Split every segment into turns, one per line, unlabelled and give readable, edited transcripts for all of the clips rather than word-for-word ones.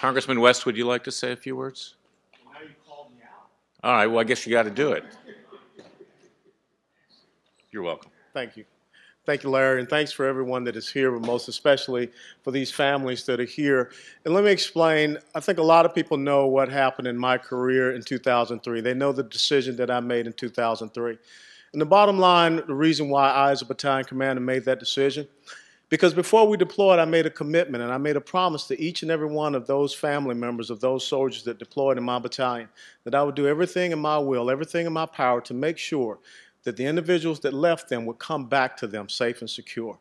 Congressman West, would you like to say a few words?
Now you called me out.
All right, well, I guess you got to do it. You're welcome.
Thank you. Thank you, Larry, and thanks for everyone that is here, but most especially for these families that are here. And let me explain, I think a lot of people know what happened in my career in 2003. They know the decision that I made in 2003. And the bottom line, the reason why I, as a battalion commander, made that decision, because before we deployed, I made a commitment and I made a promise to each and every one of those family members of those soldiers that deployed in my battalion that I would do everything in my will, everything in my power to make sure that the individuals that left them would come back to them safe and secure.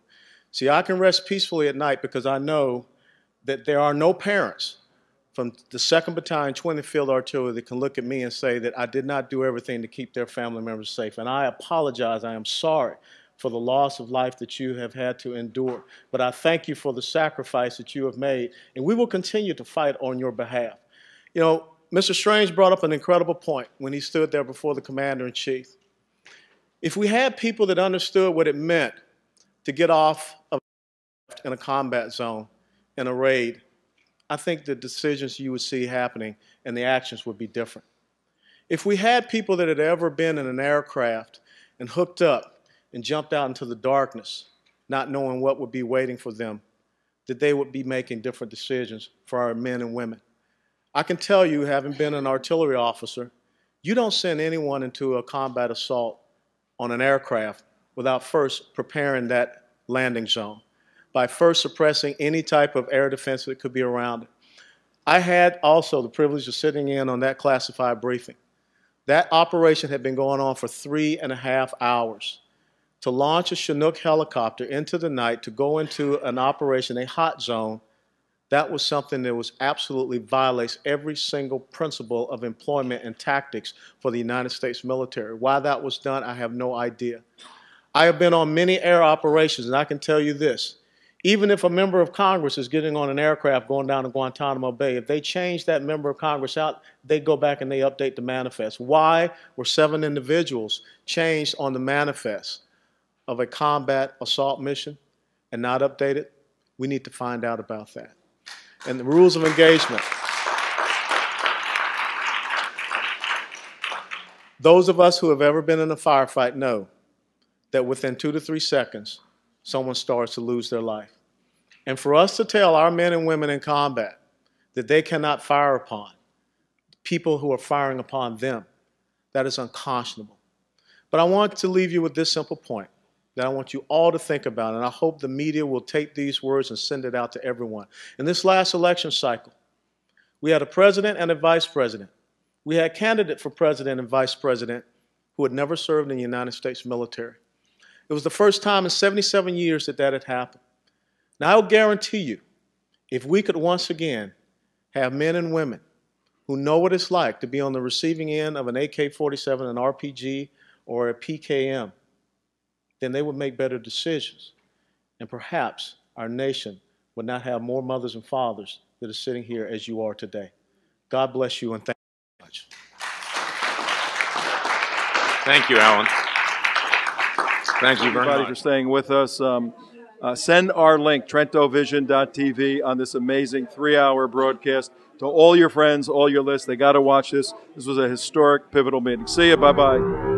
See, I can rest peacefully at night because I know that there are no parents from the 2nd Battalion, 20th Field Artillery that can look at me and say that I did not do everything to keep their family members safe. And I apologize, I am sorry for the loss of life that you have had to endure. But I thank you for the sacrifice that you have made, and we will continue to fight on your behalf. You know, Mr. Strange brought up an incredible point when he stood there before the Commander-in-Chief. If we had people that understood what it meant to get off of in a combat zone, in a raid, I think the decisions you would see happening and the actions would be different. If we had people that had ever been in an aircraft and hooked up and jumped out into the darkness, not knowing what would be waiting for them, that they would be making different decisions for our men and women. I can tell you, having been an artillery officer, you don't send anyone into a combat assault on an aircraft without first preparing that landing zone, by first suppressing any type of air defense that could be around it. I had also the privilege of sitting in on that classified briefing. That operation had been going on for 3.5 hours. To launch a Chinook helicopter into the night to go into an operation, a hot zone, that was something that was absolutely violates every single principle of employment and tactics for the United States military. Why that was done, I have no idea. I have been on many air operations, and I can tell you this. Even if a member of Congress is getting on an aircraft going down to Guantanamo Bay, if they change that member of Congress out, they go back and they update the manifest. Why were 7 individuals changed on the manifest of a combat assault mission and not updated? We need to find out about that. And the rules of engagement. Those of us who have ever been in a firefight know that within 2 to 3 seconds, someone starts to lose their life. And for us to tell our men and women in combat that they cannot fire upon people who are firing upon them, that is unconscionable. But I want to leave you with this simple point that I want you all to think about, and I hope the media will take these words and send it out to everyone. In this last election cycle, we had a president and a vice president. We had a candidate for president and vice president who had never served in the United States military. It was the first time in 77 years that that had happened. Now, I'll guarantee you, if we could once again have men and women who know what it's like to be on the receiving end of an AK-47, an RPG, or a PKM, then they would make better decisions. And perhaps our nation would not have more mothers and fathers that are sitting here as you are today. God bless you, and thank you very much.
Thank you, Allen. Thank you very
Everybody
much
for staying with us. Send our link, TrentoVision.tv, on this amazing 3-hour broadcast to all your friends, all your lists. They got to watch this. This was a historic, pivotal meeting. See you. Bye-bye.